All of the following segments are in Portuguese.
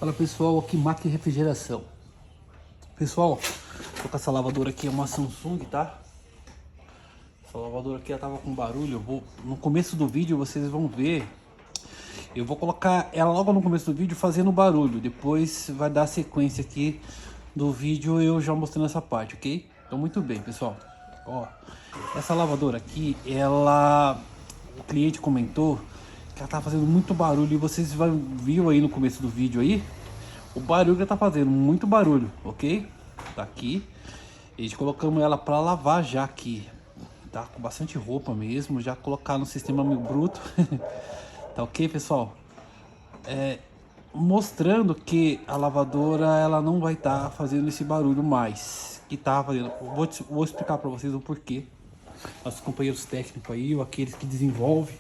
Fala pessoal, aqui máquina de refrigeração. Pessoal, tô com essa lavadora aqui, é uma Samsung, tá? Essa lavadora aqui ela tava com barulho. No começo do vídeo vocês vão ver. Eu vou colocar ela logo no começo do vídeo fazendo barulho. Depois vai dar sequência aqui do vídeo eu já mostrando essa parte, ok? Então muito bem, pessoal. Ó, essa lavadora aqui, o cliente comentou que ela tá fazendo muito barulho e vocês viram aí no começo do vídeo aí o barulho que ela tá fazendo, muito barulho, ok? Tá aqui. E colocamos ela para lavar já aqui, tá? Com bastante roupa mesmo, já colocar no sistema meio bruto. Tá ok, pessoal? Mostrando que a lavadora ela não vai estar fazendo esse barulho mais que tá fazendo. Vou explicar para vocês o porquê. Nossos companheiros técnicos aí, ou aqueles que desenvolvem.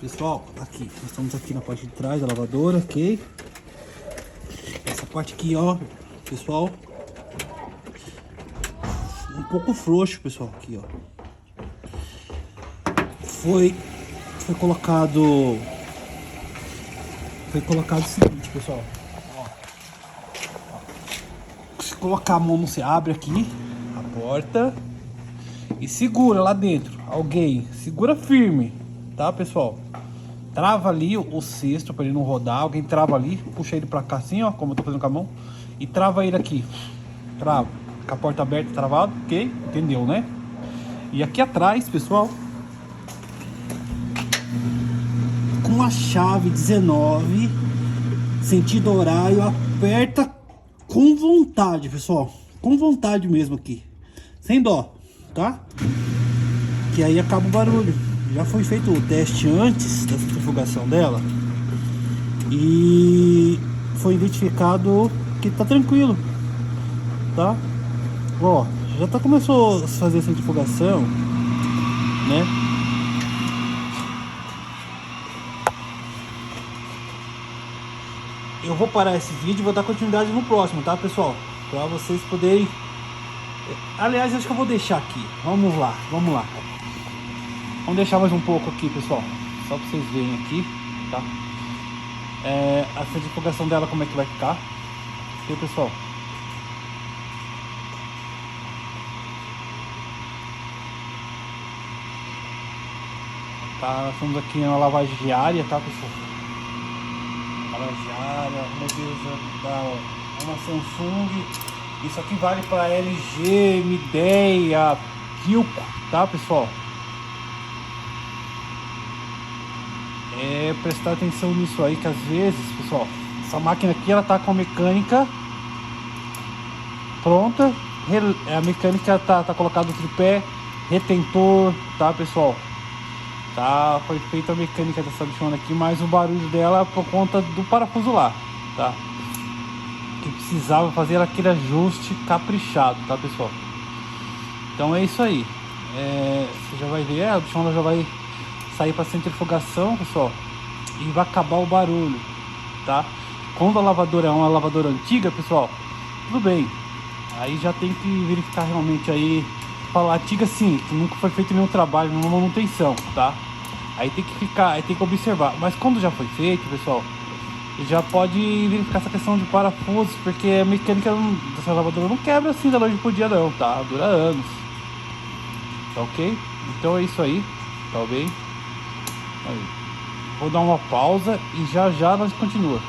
Pessoal, aqui, nós estamos aqui na parte de trás da lavadora, ok? Essa parte aqui, ó, pessoal, um pouco frouxo, pessoal, aqui, ó. Foi colocado o seguinte, pessoal, ó. Se colocar a mão, não se abre aqui a porta e segura lá dentro. Alguém segura firme, tá, pessoal? Trava ali o cesto para ele não rodar. Alguém trava ali, puxa ele para cá assim, ó, como eu tô fazendo com a mão, e trava ele aqui. Trava, com a porta aberta, travado, ok? Entendeu, né? E aqui atrás, pessoal, com a chave 19, sentido horário, aperta com vontade, pessoal. Com vontade mesmo aqui, sem dó, tá? Que aí acaba o barulho. Já foi feito o teste antes da centrifugação dela e foi identificado que tá tranquilo, tá? Ó, já começou a fazer a centrifugação, né? Eu vou parar esse vídeo e vou dar continuidade no próximo, tá, pessoal? Para vocês poderem. Aliás, acho que eu vou deixar aqui. Vamos lá. Vamos deixar mais um pouco aqui, pessoal, só para vocês verem aqui, tá? A centrifugação dela, como é que vai ficar, ok, pessoal? Tá, nós estamos aqui na lavagem diária, tá, pessoal? Lavagem diária, é uma Samsung. Isso aqui vale para LG, Midea, Philco, tá, pessoal? Prestar atenção nisso aí, que às vezes, pessoal, essa máquina aqui ela tá com a mecânica pronta, a mecânica tá colocado o tripé, retentor, tá, pessoal? Foi feita a mecânica dessa bichona aqui, mas o barulho dela por conta do parafuso lá, tá? Que precisava fazer aquele ajuste caprichado, tá, pessoal? Então é isso aí. Você já vai ver, a bichona já vai sair para centrifugação, pessoal, e vai acabar o barulho, tá? Quando a lavadora é uma lavadora antiga, pessoal, tudo bem, aí já tem que verificar realmente aí, falar antiga sim, que nunca foi feito nenhum trabalho, nenhuma manutenção, tá? Aí tem que observar, mas quando já foi feito, pessoal, já pode verificar essa questão de parafusos, porque a mecânica dessa lavadora não quebra assim da noite pro dia não, tá? Dura anos, tá ok? Então é isso aí, tá bem? Aí. Vou dar uma pausa e já nós continuamos.